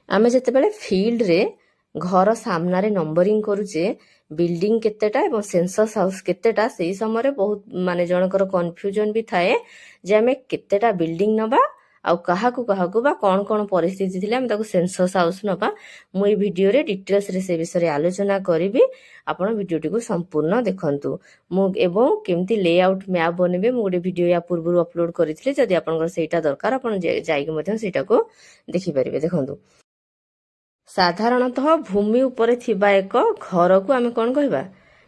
ଆମେ ଯେତେବେଳେ ଫିଲ୍ଡରେ ଘର ସାମ୍ନାରେ ନମ୍ବରିଂ କରୁଛେ ବିଲ୍ଡିଂ କେତେଟା ଏବଂ ସେନ୍ସସ୍ ହାଉସ୍ କେତେଟା, ସେଇ ସମୟରେ ବହୁତ ମାନେ ଜଣଙ୍କର କନଫ୍ୟୁଜନ ବି ଥାଏ ଯେ ଆମେ କେତେଟା ବିଲ୍ଡିଂ ନବା ଆଉ କାହାକୁ କାହାକୁ ବା କ'ଣ କ'ଣ ପରିସ୍ଥିତି ଥିଲେ ଆମେ ତାକୁ ସେନ୍ସସ୍ ହାଉସ୍ ନବା। ମୁଁ ଏଇ ଭିଡ଼ିଓରେ ଡିଟେଲ୍ସରେ ସେ ବିଷୟରେ ଆଲୋଚନା କରିବି। ଆପଣ ଭିଡ଼ିଓଟିକୁ ସମ୍ପୂର୍ଣ୍ଣ ଦେଖନ୍ତୁ। ମୁଁ ଏବଂ କେମିତି ଲେଆଉଟ୍ ମ୍ୟାପ୍ ବନେଇବେ ମୁଁ ଗୋଟେ ଭିଡ଼ିଓ ୟା ପୂର୍ବରୁ ଅପଲୋଡ୍ କରିଥିଲି। ଯଦି ଆପଣଙ୍କର ସେଇଟା ଦରକାର ଆପଣ ଯାଇକି ମଧ୍ୟ ସେଇଟାକୁ ଦେଖିପାରିବେ। ଦେଖନ୍ତୁ, ସାଧାରଣତଃ ଭୂମି ଉପରେ ଥିବା ଏକ ଘରକୁ ଆମେ କ'ଣ କହିବା?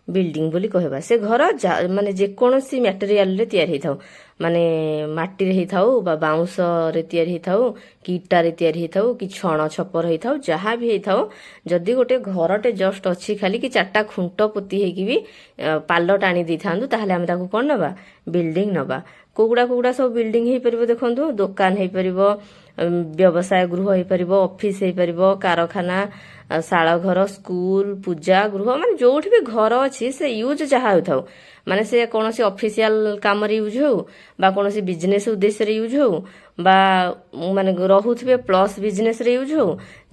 ବିଲ୍ଡିଂ ବୋଲି କହିବା। ସେ ଘର ମାନେ ଯେକୌଣସି ମ୍ୟାଟେରିଆଲରେ ତିଆରି ହେଇଥାଉ, ମାନେ ମାଟିରେ ହେଇଥାଉ ବା ବାଉଁଶରେ ତିଆରି ହେଇଥାଉ କି ଇଟାରେ ତିଆରି ହେଇଥାଉ କି ଛଣ ଛପର ହେଇଥାଉ, ଯାହା ବି ହେଇଥାଉ, ଯଦି ଗୋଟେ ଘରଟେ ଜଷ୍ଟ ଅଛି ଖାଲି କି 4ଟା ଖୁଣ୍ଟ ପୋତି ହେଇକି ବି ପାଲ ଟାଣି ଦେଇଥାନ୍ତୁ, ତାହେଲେ ଆମେ ତାକୁ କ'ଣ ନେବା? ବିଲ୍ଡିଂ ନେବା। କୋଉଗୁଡ଼ା ସବୁ ବିଲ୍ଡିଂ ହେଇପାରିବ ଦେଖନ୍ତୁ। ଦୋକାନ ହେଇପାରିବ, ବ୍ୟବସାୟ ଗୃହ ହେଇପାରିବ, ଅଫିସ ହେଇପାରିବ, କାରଖାନା, ଶାଳଘର, ସ୍କୁଲ, ପୂଜା ଗୃହ, ମାନେ ଯୋଉଠି ବି ଘର ଅଛି ସେ ୟୁଜ୍ ଯାହା ହେଉଥାଉ, ମାନେ ସେ କୌଣସି ଅଫିସିଆଲ କାମରେ ୟୁଜ୍ ହେଉ ବା କୌଣସି ବିଜନେସ୍ ଉଦ୍ଦେଶ୍ୟରେ ୟୁଜ୍ ହେଉ ବା ମାନେ ରହୁଥିବେ ପ୍ଲସ୍ ବିଜନେସ୍ରେ ୟୁଜ୍ ହେଉ,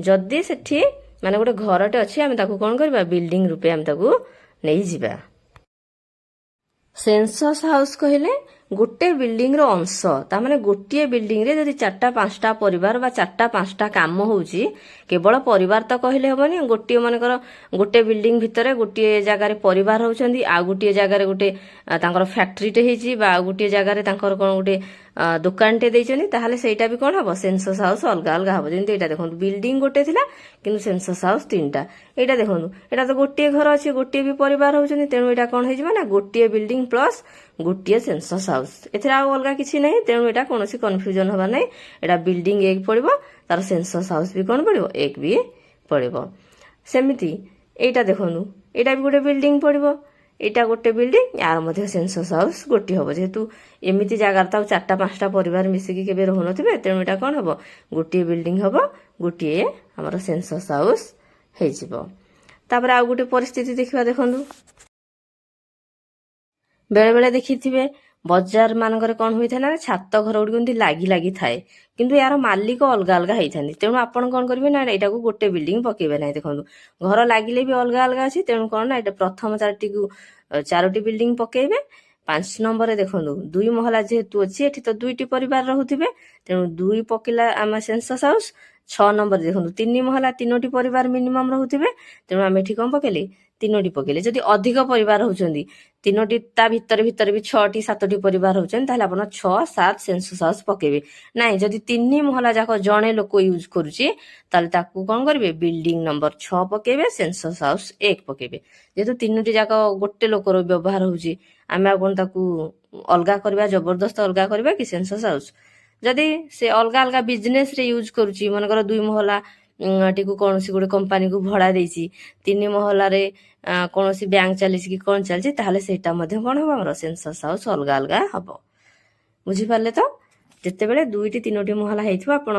ଯଦି ସେଠି ମାନେ ଗୋଟେ ଘରଟେ ଅଛି ଆମେ ତାକୁ କ'ଣ କରିବା? ବିଲ୍ଡିଂ ରୂପେ ଆମେ ତାକୁ ନେଇଯିବା। ସେନ୍ସସ୍ ହାଉସ୍ କହିଲେ ଗୋଟେ ବିଲ୍ଡିଂର ଅଂଶ। ତାମାନେ ଗୋଟିଏ ବିଲ୍ଡିଂରେ ଯଦି 4ଟା 5ଟା ପରିବାର ବା 4ଟା 5ଟା କାମ ହେଉଛି, କେବଳ ପରିବାର ତ କହିଲେ ହେବନି। ଗୋଟିଏ ମନେକର ଗୋଟେ ବିଲ୍ଡିଂ ଭିତରେ ଗୋଟିଏ ଜାଗାରେ ପରିବାର ରହୁଛନ୍ତି, ଆଉ ଗୋଟିଏ ଜାଗାରେ ଗୋଟେ ତାଙ୍କର ଫ୍ୟାକ୍ଟ୍ରିଟେ ହେଇଛି ବା ଆଉ ଗୋଟିଏ ଜାଗାରେ ତାଙ୍କର କ'ଣ ଗୋଟେ ଦୋକାନଟେ ଦେଇଛନ୍ତି, ତାହେଲେ ସେଇଟା ବି କ'ଣ ହବ? ସେନ୍ସସ୍ ହାଉସ୍ ଅଲଗା ଅଲଗା ହବ। ଯେମିତି ଏଇଟା ଦେଖନ୍ତୁ, ବିଲ୍ଡିଂ ଗୋଟେ ଥିଲା କିନ୍ତୁ ସେନ୍ସସ୍ ହାଉସ୍ 3ଟା। ଏଇଟା ଦେଖନ୍ତୁ, ଏଇଟା ତ ଗୋଟିଏ ଘର ଅଛି, ଗୋଟିଏ ବି ପରିବାର ରହୁଛନ୍ତି, ତେଣୁ ଏଇଟା କ'ଣ ହେଇଯିବ ନା ଗୋଟିଏ ବିଲ୍ଡିଂ ପ୍ଲସ୍ ଗୋଟିଏ ସେନ୍ସସ୍ ହାଉସ୍। ଏଥିରେ ଆଉ ଅଲଗା କିଛି ନାହିଁ, ତେଣୁ ଏଇଟା କୌଣସି କନଫ୍ୟୁଜନ ହବାର ନାହିଁ। ଏଇଟା ବିଲ୍ଡିଂ 1 ପଡ଼ିବ, ତାର ସେନ୍ସସ୍ ହାଉସ୍ ବି କ'ଣ ପଡ଼ିବ? 1 ବି ପଡ଼ିବ। ସେମିତି ଏଇଟା ଦେଖନ୍ତୁ, ଏଇଟା ବି ଗୋଟେ ବିଲ୍ଡିଂ ପଡ଼ିବ, ଏଇଟା ଗୋଟେ ବିଲ୍ଡିଂ, ୟାର ମଧ୍ୟ ସେନ୍ସସ୍ ହାଉସ୍ ଗୋଟିଏ ହବ। ଯେହେତୁ ଏମିତି ଜାଗାରେ ତ ଆଉ 4ଟା 5ଟା ପରିବାର ମିଶିକି କେବେ ରହୁନଥିବେ, ତେଣୁ ଏଇଟା କ'ଣ ହବ? ଗୋଟିଏ ବିଲ୍ଡିଂ ହବ, ଗୋଟିଏ ଆମର ସେନ୍ସସ୍ ହାଉସ୍ ହେଇଯିବ। ତାପରେ ଆଉ ଗୋଟେ ପରିସ୍ଥିତି ଦେଖିବା। ଦେଖନ୍ତୁ, ବେଳେ ବେଳେ ଦେଖିଥିବେ ବଜାର ମାନଙ୍କରେ କ'ଣ ହୋଇଥାଏ ନା ଛାତ ଘର ଗୁଡ଼ିକ ଏମିତି ଲାଗି ଲାଗି ଥାଏ, କିନ୍ତୁ ୟାର ମାଲିକ ଅଲଗା ଅଲଗା ହେଇଥାନ୍ତି। ତେଣୁ ଆପଣ କ'ଣ କରିବେ ନା ଏଇଟାକୁ ଗୋଟେ ବିଲ୍ଡିଂ ପକେଇବେ ନାହିଁ। ଦେଖନ୍ତୁ, ଘର ଲାଗିଲେ ବି ଅଲଗା ଅଲଗା ଅଛି, ତେଣୁ କ'ଣ ନା ଏଇଟା ପ୍ରଥମ 4ଟି ବିଲ୍ଡିଂ ପକେଇବେ। 5 ନମ୍ବରରେ ଦେଖନ୍ତୁ, 2 ମହଲା ଯେହେତୁ ଅଛି, ଏଠି ତ 2ଟି ପରିବାର ରହୁଥିବେ, ତେଣୁ 2 ପକେଇଲା ଆମ ସେନ୍ସସ୍ ହାଉସ୍। 6 ନମ୍ବରରେ ଦେଖନ୍ତୁ, 3 ମହଲା 3ଟି ପରିବାର ମିନିମମ୍ ରହୁଥିବେ, ତେଣୁ ଆମେ ଏଠି କ'ଣ ପକେଇଲେ? 3ଟି ପକେଇଲେ। ଯଦି ଅଧିକ ପରିବାର ରହୁଛନ୍ତି, 3ଟି ତା ଭିତରେ ବି 6ଟି 7ଟି ପରିବାର ରହୁଛନ୍ତି, ତାହେଲେ ଆପଣ 6 7 ସେନ୍ସସ୍ ହାଉସ୍ ପକେଇବେ। ନାଇଁ, ଯଦି 3 ମହଲା ଯାକ ଜଣେ ଲୋକ ୟୁଜ୍ କରୁଛି, ତାହେଲେ ତାକୁ କ'ଣ କରିବେ? ବିଲ୍ଡିଂ ନମ୍ବର 6 ପକେଇବେ, ସେନ୍ସସ୍ ହାଉସ୍ 1 ପକେଇବେ। ଯେହେତୁ 3ଟି ଯାକ ଗୋଟେ ଲୋକର ବ୍ୟବହାର ହଉଛି, ଆମେ ଆଉ କ'ଣ ତାକୁ ଅଲଗା କରିବା? ଜବରଦସ୍ତ ଅଲଗା କରିବା କି ସେନ୍ସସ୍ ହାଉସ୍? ଯଦି ସେ ଅଲଗା ଅଲଗା ବିଜନେସ୍ରେ ୟୁଜ୍ କରୁଛି, ମନେକର 2 ମହଲା ଟିକୁ କୌଣସି ଗୋଟେ କମ୍ପାନୀକୁ ଭଡ଼ା ଦେଇଛି, 3 ମହଲାରେ କୌଣସି ବ୍ୟାଙ୍କ ଚାଲିଛି କି କ'ଣ ଚାଲିଛି, ତାହେଲେ ସେଇଟା ମଧ୍ୟ କ'ଣ ହବ? ଆମର ସେନ୍ସସ୍ ହାଉସ୍ ଅଲଗା ଅଲଗା ହବ। ବୁଝିପାରିଲେ ତ? ଯେତେବେଳେ 2ଟି 3ଟି ମହଲା ହେଇଥିବ, ଆପଣ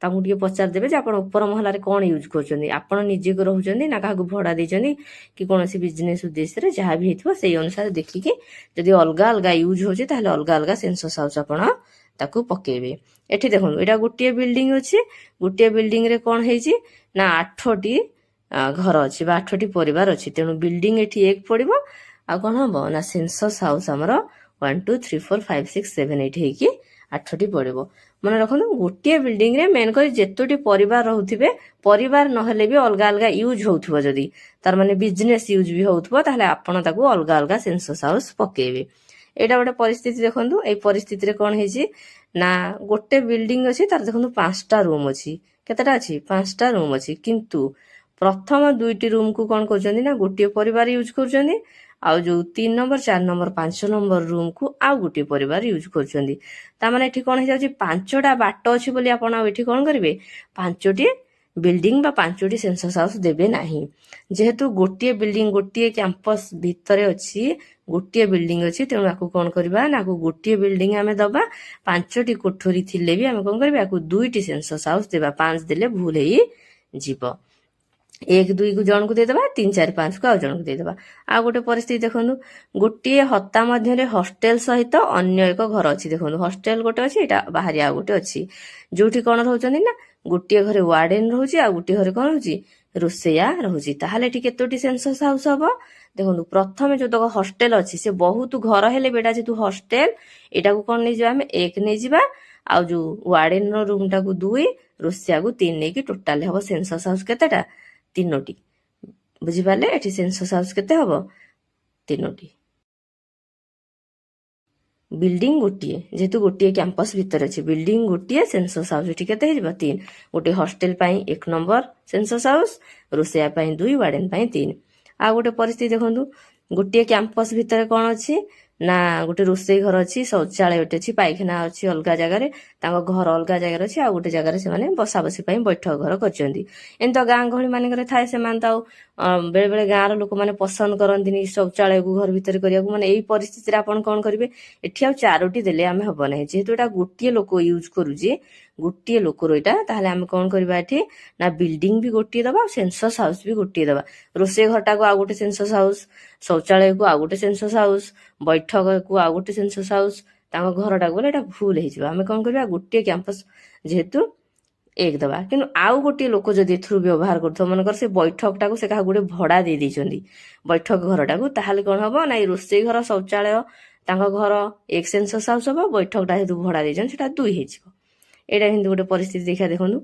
ତାଙ୍କୁ ଟିକେ ପଚାରିଦେବେ ଯେ ଆପଣ ଉପର ମହଲାରେ କ'ଣ ୟୁଜ୍ କରୁଛନ୍ତି, ଆପଣ ନିଜେ ରହୁଛନ୍ତି ନା କାହାକୁ ଭଡ଼ା ଦେଇଛନ୍ତି କି କୌଣସି ବିଜନେସ୍ ଉଦ୍ଦେଶ୍ୟରେ, ଯାହା ବି ହେଇଥିବ ସେଇ ଅନୁସାରେ ଦେଖିକି ଯଦି ଅଲଗା ଅଲଗା ୟୁଜ୍ ହଉଛି, ତାହେଲେ ଅଲଗା ଅଲଗା ସେନ୍ସସ୍ ହାଉସ୍ ଆପଣ ତାକୁ ପକେଇବେ। ଏଠି ଦେଖନ୍ତୁ, ଏଇଟା ଗୋଟିଏ ବିଲ୍ଡିଂ ଅଛି, ଗୋଟିଏ ବିଲ୍ଡିଂରେ କ'ଣ ହେଇଛି ନା 8ଟି ଘର ଅଛି ବା 8ଟି ପରିବାର ଅଛି, ତେଣୁ ବିଲ୍ଡିଂ ଏଠି 1 ପଡ଼ିବ। ଆଉ କ'ଣ ହବ ନା ସେନ୍ସସ୍ ହାଉସ୍ ଆମର 1 2 3 4 5 6 7 8 ହେଇକି 8ଟି ପଡ଼ିବ। ମନେ ରଖନ୍ତୁ, ଗୋଟିଏ ବିଲ୍ଡିଂରେ ମେନ୍ କରି ଯେତୋଟି ପରିବାର ରହୁଥିବେ, ପରିବାର ନହେଲେ ବି ଅଲଗା ଅଲଗା ୟୁଜ୍ ହଉଥିବ, ଯଦି ତାର ମାନେ ବିଜନେସ୍ ୟୁଜ୍ ବି ହଉଥିବ, ତାହେଲେ ଆପଣ ତାକୁ ଅଲଗା ଅଲଗା ସେନ୍ସସ୍ ହାଉସ୍ ପକେଇବେ। ଏଇଟା ଗୋଟେ ପରିସ୍ଥିତି ଦେଖନ୍ତୁ। ଏଇ ପରିସ୍ଥିତିରେ କ'ଣ ହେଇଛି ନା ଗୋଟେ ବିଲ୍ଡିଂ ଅଛି, ତାର ଦେଖନ୍ତୁ 5ଟା ରୁମ୍ ଅଛି। କେତେଟା ଅଛି? 5ଟା ରୁମ୍ ଅଛି, କିନ୍ତୁ ପ୍ରଥମ 2ଟି ରୁମ୍କୁ କ'ଣ କରୁଛନ୍ତି ନା ଗୋଟିଏ ପରିବାର ୟୁଜ୍ କରୁଛନ୍ତି, ଆଉ ଯୋଉ 3 ନମ୍ବର 4 ନମ୍ବର 5 ନମ୍ବର ରୁମ୍କୁ ଆଉ ଗୋଟିଏ ପରିବାର ୟୁଜ୍ କରୁଛନ୍ତି। ତାମାନେ ଏଠି କ'ଣ ହେଇଯାଉଛି? 5ଟା ବାଟ ଅଛି ବୋଲି ଆପଣ ଆଉ ଏଠି କ'ଣ କରିବେ? 5ଟି ବିଲ୍ଡିଂ ବା 5ଟି ସେନ୍ସସ୍ ହାଉସ୍ ଦେବେ ନାହିଁ। ଯେହେତୁ ଗୋଟିଏ ବିଲ୍ଡିଂ ଗୋଟିଏ କ୍ୟାମ୍ପସ୍ ଭିତରେ ଅଛି, ଗୋଟିଏ ବିଲ୍ଡିଂ ଅଛି, ତେଣୁ ଆକୁ କ'ଣ କରିବା ନା ଆକୁ ଗୋଟିଏ ବିଲ୍ଡିଂ ଆମେ ଦବା। 5ଟି କୋଠରୀ ଥିଲେ ବି ଆମେ କ'ଣ କରିବା? ଆକୁ 2ଟି ସେନ୍ସସ୍ ହାଉସ୍ ଦେବା। 5 ଦେଲେ ଭୁଲ ହେଇଯିବ। 1 2 କୁ ଜଣକୁ ଦେଇଦେବା, 3 4 5 କୁ ଆଉ ଜଣକୁ ଦେଇଦେବା। ଆଉ ଗୋଟେ ପରିସ୍ଥିତି ଦେଖନ୍ତୁ, ଗୋଟିଏ ହତା ମଧ୍ୟରେ ହଷ୍ଟେଲ ସହିତ ଅନ୍ୟ ଏକ ଘର ଅଛି। ଦେଖନ୍ତୁ, ହଷ୍ଟେଲ ଗୋଟେ ଅଛି, ଏଇଟା ବାହାରେ ଆଉ ଗୋଟେ ଅଛି, ଯୋଉଠି କ'ଣ ରହୁଛନ୍ତି ନା ଗୋଟିଏ ଘରେ ୱାର୍ଡେନ୍ ରହୁଛି ଆଉ ଗୋଟିଏ ଘରେ କ'ଣ ରହୁଛି ରୋଷେଇଆ ରହୁଛି। ତାହେଲେ ଏଠି କେତୋଟି ସେନ୍ସସ୍ ହାଉସ୍ ହବ? ଦେଖନ୍ତୁ ପ୍ରଥମେ ଯୋଉତକ ହଷ୍ଟେଲ ଅଛି ସେ ବହୁତ ଘର ହେଲେ ବି ଏଟା ଯେହେତୁ ହଷ୍ଟେଲ ଏଟାକୁ କ'ଣ ନେଇଯିବା ଆମେ 1 ନେଇଯିବା, ଆଉ ଯୋଉ ୱାର୍ଡେନ୍ ର ରୁମ୍ ଟାକୁ 2, ରୋଷେଇଆକୁ 3 ନେଇକି ଟୋଟାଲ ହବ ସେନ୍ସସ୍ ହାଉସ୍ କେତେଟା? 3ଟି। ବୁଝିପାରିଲେ? ଏଠି ସେନ୍ସସ୍ ହାଉସ୍ କେତେ ହବ? 3ଟି। ବିଲ୍ଡିଂ ଗୋଟିଏ, ଯେହେତୁ ଗୋଟିଏ କ୍ୟାମ୍ପସ ଭିତରେ ଅଛି, ବିଲ୍ଡିଂ ଗୋଟିଏ, ସେନ୍ସସ୍ ହାଉସ୍ ଏଠି କେତେ ହେଇଯିବ? 3। ଗୋଟେ ହଷ୍ଟେଲ ପାଇଁ 1 ନମ୍ବର ସେନ୍ସସ୍ ହାଉସ୍, ରୋଷେଇଆ ପାଇଁ 2, ୱାର୍ଡେନ୍ ପାଇଁ 3। ଆଉ ଗୋଟେ ପରିସ୍ଥିତି ଦେଖନ୍ତୁ, ଗୋଟିଏ କ୍ୟାମ୍ପସ ଭିତରେ କ'ଣ ଅଛି ନା ଗୋଟେ ରୋଷେଇ ଘର ଅଛି, ଶୌଚାଳୟଟେ ଅଛି, ପାଇଖାନା ଅଛି ଅଲଗା ଜାଗାରେ, ତାଙ୍କ ଘର ଅଲଗା ଜାଗାରେ ଅଛି, ଆଉ ଗୋଟେ ଜାଗାରେ ସେମାନେ ବସା ବସି ପାଇଁ ବୈଠକ ଘର କରିଛନ୍ତି। ଏମିତି ତ ଗାଁ ଗହଳି ମାନଙ୍କରେ ଥାଏ, ସେମାନେ ତ ଆଉ ବେଳେ ବେଳେ ଗାଁର ଲୋକମାନେ ପସନ୍ଦ କରନ୍ତିନି ଶୌଚାଳୟକୁ ଘର ଭିତରେ କରିବାକୁ। ମାନେ ଏଇ ପରିସ୍ଥିତିରେ ଆପଣ କ'ଣ କରିବେ? ଏଠି ଆଉ 4ଟି ଦେଲେ ଆମେ ହବ ନାହିଁ, ଯେହେତୁ ଏଟା ଗୋଟିଏ ଲୋକ ୟୁଜ୍ କରୁଛି, ଗୋଟିଏ ଲୋକର ଏଇଟା, ତାହେଲେ ଆମେ କ'ଣ କରିବା ଏଠି ନା ବିଲ୍ଡିଂ ବି ଗୋଟିଏ ଦବା, ଆଉ ସେନ୍ସସ୍ ହାଉସ୍ ବି ଗୋଟିଏ ଦବା। ରୋଷେଇ ଘରଟାକୁ ଆଉ ଗୋଟେ ସେନ୍ସସ୍ ହାଉସ୍, ଶୌଚାଳୟକୁ ଆଉ ଗୋଟେ ସେନ୍ସସ୍ ହାଉସ୍, ବୈଠକକୁ ଆଉ ଗୋଟେ ସେନ୍ସସ୍ ହାଉସ୍, ତାଙ୍କ ଘରଟାକୁ ଗଲେ ଏଟା ଭୁଲ ହେଇଯିବ। ଆମେ କ'ଣ କରିବା? ଗୋଟିଏ କ୍ୟାମ୍ପସ ଯେହେତୁ 1 ଦବା, କିନ୍ତୁ ଆଉ ଗୋଟିଏ ଲୋକ ଯଦି ଏଥିରୁ ବ୍ୟବହାର କରୁଥିବ, ମନେକର ସେ ବୈଠକଟାକୁ ସେ କାହାକୁ ଗୋଟେ ଭଡା ଦେଇ ଦେଇଛନ୍ତି ବୈଠକ ଘରଟାକୁ, ତାହେଲେ କ'ଣ ହବ ନା ଏଇ ରୋଷେଇ ଘର ଶୌଚାଳୟ ତାଙ୍କ ଘର 1 ସେନ୍ସସ୍ ହାଉସ୍ ହବ, ବୈଠକଟା ଯେହେତୁ ଭଡା ଦେଇଛନ୍ତି ସେଟା 2 ହେଇଯିବ। ଏଇଟା କିନ୍ତୁ ଗୋଟେ ପରିସ୍ଥିତି ଦେଖିବା। ଦେଖନ୍ତୁ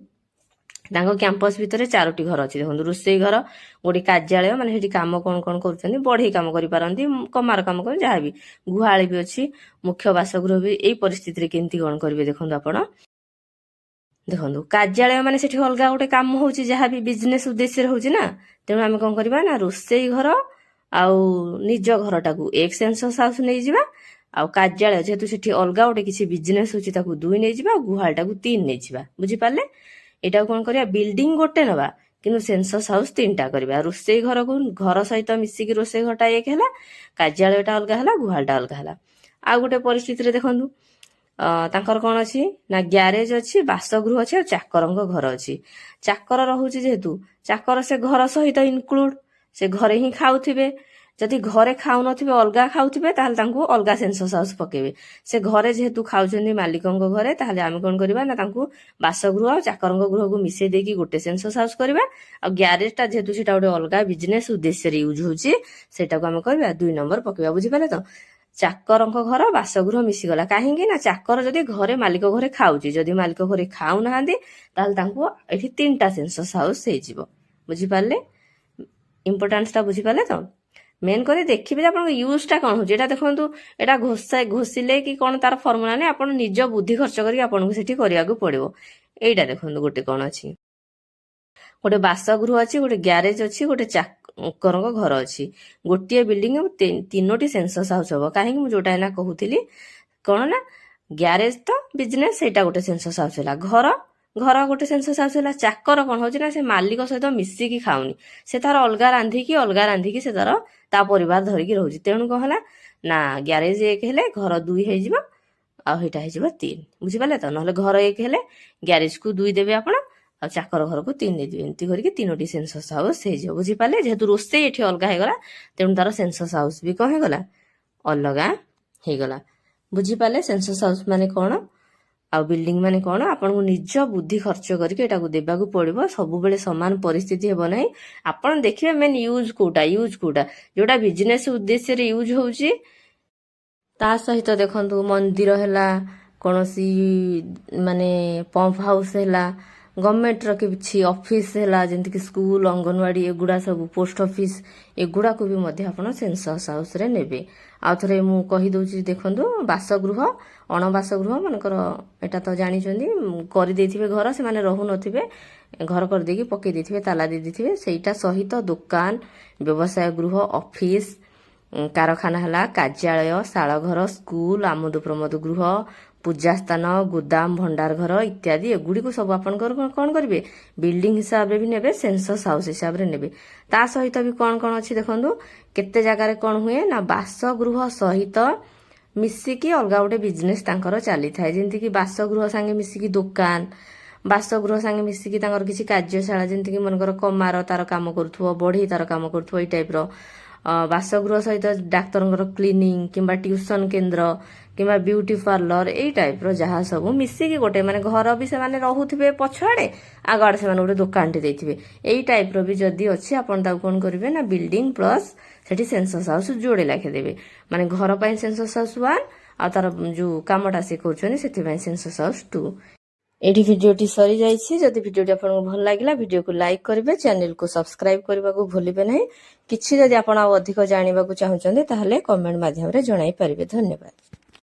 ତାଙ୍କ କ୍ୟାମ୍ପସ ଭିତରେ 4ଟି ଘର ଅଛି। ଦେଖନ୍ତୁ ରୋଷେଇ ଘର, ଗୋଟେ କାର୍ଯ୍ୟାଳୟ, ମାନେ ସେଠି କାମ କ'ଣ କ'ଣ କରୁଛନ୍ତି, ବଢେଇ କାମ କରିପାରନ୍ତି, କମାର କାମ କରି ଯାହାବି, ଗୁହାଳି ବି ଅଛି, ମୁଖ୍ୟ ବାସଗୃହ ବି। ଏଇ ପରିସ୍ଥିତିରେ କେମିତି କ'ଣ କରିବେ ଦେଖନ୍ତୁ ଆପଣ। ଦେଖନ୍ତୁ କାର୍ଯ୍ୟାଳୟ ମାନେ ସେଠି ଅଲଗା ଗୋଟେ କାମ ହଉଛି, ଯାହାବି ବିଜନେସ ଉଦ୍ଦେଶ୍ୟରେ ହଉଛି ନା, ତେଣୁ ଆମେ କ'ଣ କରିବା ନା ରୋଷେଇ ଘର ଆଉ ନିଜ ଘରଟାକୁ 1 ସେନ୍ସସ୍ ହାଉସ୍ ନେଇଯିବା, ଆଉ କାର୍ଯ୍ୟାଳୟ ଯେହେତୁ ସେଠି ଅଲଗା ଗୋଟେ କିଛି ବିଜନେସ ହଉଛି ତାକୁ 2 ନେଇଯିବା, ଆଉ ଗୁହାଳଟାକୁ 3 ନେଇଯିବା। ବୁଝିପାରିଲେ? ଏଟାକୁ କ'ଣ କରିବା? ବିଲ୍ଡିଂ ଗୋଟେ ନବା, କିନ୍ତୁ ସେନ୍ସସ୍ ହାଉସ୍ 3ଟା କରିବା। ରୋଷେଇ ଘରକୁ ଘର ସହିତ ମିଶିକି ରୋଷେଇ ଘରଟା 1 ହେଲା, କାର୍ଯ୍ୟାଳୟଟା ଅଲଗା ହେଲା, ଗୁହାଳଟା ଅଲଗା ହେଲା। ଆଉ ଗୋଟେ ପରିସ୍ଥିତିରେ ଦେଖନ୍ତୁ ତାଙ୍କର କ'ଣ ଅଛି ନା ଗ୍ୟାରେଜ ଅଛି, ବାସଗୃହ ଅଛି, ଆଉ ଚାକରଙ୍କ ଘର ଅଛି। ଚାକର ରହୁଛି ଯେହେତୁ ଚାକର ସେ ଘର ସହିତ ଇନକ୍ଲୁଡ, ସେ ଘରେ ହିଁ ଖାଉଥିବେ। ଯଦି ଘରେ ଖାଉନଥିବେ, ଅଲଗା ଖାଉଥିବେ, ତାହେଲେ ତାଙ୍କୁ ଅଲଗା ସେନ୍ସସ୍ ହାଉସ୍ ପକେଇବେ। ସେ ଘରେ ଯେହେତୁ ଖାଉଛନ୍ତି ମାଲିକଙ୍କ ଘରେ, ତାହେଲେ ଆମେ କ'ଣ କରିବା ନା ତାଙ୍କୁ ବାସଗୃହ ଆଉ ଚାକରଙ୍କ ଗୃହକୁ ମିଶେଇ ଦେଇକି ଗୋଟେ ସେନ୍ସସ୍ ହାଉସ୍ କରିବା। ଆଉ ଗ୍ୟାରେଜଟା ଯେହେତୁ ସେଟା ଗୋଟେ ଅଲଗା ବିଜନେସ ଉଦ୍ଦେଶ୍ୟରେ ୟୁଜ୍ ହଉଛି, ସେଟାକୁ ଆମେ କରିବା 2 ନମ୍ବର ପକେଇବା। ବୁଝିପାରିଲେ ତ? ଚାକରଙ୍କ ଘର ବାସଗୃହ ମିଶିଗଲା, କାହିଁକି ନା ଚାକର ଯଦି ଘରେ ମାଲିକ ଘରେ ଖାଉଛି, ଯଦି ମାଲିକ ଘରେ ଖାଉନାହାନ୍ତି, ତାହେଲେ ତାଙ୍କୁ ଏଠି 3ଟା ସେନ୍ସସ୍ ହାଉସ୍ ହେଇଯିବ। ବୁଝିପାରିଲେ? ଇମ୍ପୋର୍ଟାନ୍ସଟା ବୁଝିପାରିଲେ ତ? ମେନ୍ କରି ଦେଖିବେ ଯେ ଆପଣଙ୍କ ୟୁଜ୍ଟା କ'ଣ ହଉଛି। ଏଟା ଦେଖନ୍ତୁ, ଏଟା ଘୋଷିଲେ କି କ'ଣ ତାର ଫର୍ମୁଲା ନାହିଁ, ଆପଣ ନିଜ ବୁଦ୍ଧି ଖର୍ଚ୍ଚ କରିକି ଆପଣଙ୍କୁ ସେଠି କରିବାକୁ ପଡିବ। ଏଇଟା ଦେଖନ୍ତୁ ଗୋଟେ କ'ଣ ଅଛି, ଗୋଟେ ବାସଗୃହ ଅଛି, ଗୋଟେ ଗ୍ୟାରେଜ ଅଛି, ଗୋଟେ ଚାକରଙ୍କ ଘର ଅଛି। ଗୋଟିଏ ବିଲ୍ଡିଂ 3ଟି ସେନ୍ସସ୍ ହାଉସ୍ ହବ। କାହିଁକି? ମୁଁ ଯୋଉଟା ଏଇନା କହୁଥିଲି କ'ଣ ନା ଗ୍ୟାରେଜ ତ ବିଜନେସ, ସେଇଟା ଗୋଟେ ସେନ୍ସସ୍ ହାଉସ୍ ହେଲା। ଘର ଗୋଟେ ସେନ୍ସସ୍ ହାଉସ୍ ହେଲା। ଚାକର କ'ଣ ହଉଛି ନା ସେ ମାଲିକ ସହିତ ମିଶିକି ଖାଉନି, ସେ ତାର ଅଲଗା ରାନ୍ଧିକି ସେ ତାର ତା ପରିବାର ଧରିକି ରହୁଛି। ତେଣୁ କ'ଣ ହେଲା ନା ଗ୍ୟାରେଜ 1 ହେଲେ ଘର 2 ହେଇଯିବ, ଆଉ ସେଇଟା ହେଇଯିବ 3। ବୁଝିପାରିଲେ ତ? ନହେଲେ ଘର 1 ହେଲେ ଗ୍ୟାରେଜକୁ 2 ଦେବେ ଆପଣ, ଆଉ ଚାକର ଘରକୁ 3 ଦେଇଦେବେ। ଏମିତି କରିକି 3ଟି ସେନ୍ସସ୍ ହାଉସ୍ ହେଇଯିବ। ବୁଝିପାରିଲେ? ଯେହେତୁ ରୋଷେଇ ଏଠି ଅଲଗା ହେଇଗଲା, ତେଣୁ ତାର ସେନ୍ସସ୍ ହାଉସ୍ ବି କ'ଣ ହେଇଗଲା? ଅଲଗା ହେଇଗଲା। ବୁଝିପାରିଲେ ସେନ୍ସସ୍ ହାଉସ୍ ମାନେ କ'ଣ ଆଉ ବିଲ୍ଡିଂ ମାନେ କ'ଣ? ଆପଣଙ୍କୁ ନିଜ ବୁଦ୍ଧି ଖର୍ଚ୍ଚ କରିକି ଏଟାକୁ ଦେବାକୁ ପଡିବ। ସବୁବେଳେ ସମାନ ପରିସ୍ଥିତି ହେବ ନାହିଁ। ଆପଣ ଦେଖିବେ ମେନ୍ ୟୁଜ୍ କୋଉଟା, ଯୋଉଟା ବିଜନେସ ଉଦ୍ଦେଶ୍ୟରେ ୟୁଜ୍ ହଉଛି। ତା ସହିତ ଦେଖନ୍ତୁ ମନ୍ଦିର ହେଲା, କୌଣସି ମାନେ ପମ୍ପ ହାଉସ୍ ହେଲା, ଗଭର୍ଣ୍ଣମେଣ୍ଟର କିଛି ଅଫିସ୍ ହେଲା, ଯେମିତିକି ସ୍କୁଲ, ଅଙ୍ଗନବାଡି, ଏଗୁଡ଼ା ସବୁ, ପୋଷ୍ଟ ଅଫିସ୍, ଏଗୁଡ଼ାକୁ ବି ମଧ୍ୟ ଆପଣ ସେନ୍ସସ୍ ହାଉସ୍ରେ ନେବେ। ଆଉ ଥରେ ମୁଁ କହିଦେଉଛି ଦେଖନ୍ତୁ, ବାସଗୃହ, ଅଣବାସଗୃହ ମାନଙ୍କର ଏଟା ତ ଜାଣିଛନ୍ତି, କରିଦେଇଥିବେ ଘର, ସେମାନେ ରହୁନଥିବେ, ଘର କରିଦେଇକି ପକେଇ ଦେଇଥିବେ, ତାଲା ଦେଇ ଦେଇଥିବେ। ସେଇଟା ସହିତ ଦୋକାନ, ବ୍ୟବସାୟ ଗୃହ, ଅଫିସ୍, କାରଖାନା ହେଲା, କାର୍ଯ୍ୟାଳୟ, ଶାଳଘର, ସ୍କୁଲ, ଆମୋଦ ପ୍ରମୋଦ ଗୃହ, ପୂଜାସ୍ଥାନ, ଗୋଦାମ, ଭଣ୍ଡାର ଘର ଇତ୍ୟାଦି, ଏଗୁଡ଼ିକୁ ସବୁ ଆପଣଙ୍କର କ'ଣ କରିବେ? ବିଲ୍ଡିଂ ହିସାବରେ ବି ନେବେ, ସେନ୍ସସ୍ ହାଉସ୍ ହିସାବରେ ନେବେ। ତା ସହିତ ବି କ'ଣ କ'ଣ ଅଛି ଦେଖନ୍ତୁ, କେତେ ଜାଗାରେ କ'ଣ ହୁଏ ନା ବାସଗୃହ ସହିତ ମିଶିକି ଅଲଗା ଗୋଟେ ବିଜନେସ ତାଙ୍କର ଚାଲିଥାଏ। ଯେମିତିକି ବାସଗୃହ ସାଙ୍ଗେ ମିଶିକି ଦୋକାନ, ବାସଗୃହ ସାଙ୍ଗେ ମିଶିକି ତାଙ୍କର କିଛି କାର୍ଯ୍ୟଶାଳା, ଯେମିତିକି ମନେକର କମାର ତାର କାମ କରୁଥିବ, ବଢେଇ ତାର କାମ କରୁଥିବ, ଏଇ ଟାଇପ୍ର, ବାସଗୃହ ସହିତ ଡାକ୍ତରଙ୍କର କ୍ଲିନିଂ କିମ୍ବା ଟ୍ୟୁସନ କେନ୍ଦ୍ର କିମ୍ବା ବ୍ୟୁଟି ପାର୍ଲର ଏଇ ଟାଇପର ଯାହା ସବୁ ମିଶିକି ଗୋଟେ ମାନେ ଘର ବି ସେମାନେ ରହୁଥିବେ ପଛଆଡେ ଆଗ ଆଡେ ସେମାନେ ଗୋଟେ ଦୋକାନଟେ ଦେଇଥିବେ ଏଇ ଟାଇପର ବି ଯଦି ଅଛି ଆପଣ ତାକୁ କଣ କରିବେ ନା ବିଲ୍ଡିଂ ପ୍ଲସ୍ ସେଠି ସେନ୍ସସ୍ ହାଉସ୍ ଯୋଡେ ଲେଖେ ଦେବେ ମାନେ ଘର ପାଇଁ ସେନ୍ସସ୍ ହାଉସ୍ 1 ଆଉ ତାର ଯୋଉ କାମଟା ସେ କରୁଛନ୍ତି ସେଥିପାଇଁ ସେନ୍ସସ୍ ହାଉସ୍ 2। ଏଠି ଭିଡିଓଟି ସରିଯାଇଛି। ଯଦି ଭିଡିଓଟି ଆପଣଙ୍କୁ ଭଲ ଲାଗିଲା ଭିଡିଓକୁ ଲାଇକ୍ କରିବେ, ଚ୍ୟାନେଲକୁ ସବସ୍କ୍ରାଇବ କରିବାକୁ ଭୁଲିବେ ନାହିଁ। କିଛି ଯଦି ଆପଣ ଆଉ ଅଧିକ ଜାଣିବାକୁ ଚାହୁଁଛନ୍ତି ତାହେଲେ କମେଣ୍ଟ ମାଧ୍ୟମରେ ଜଣାଇ ପାରିବେ। ଧନ୍ୟବାଦ।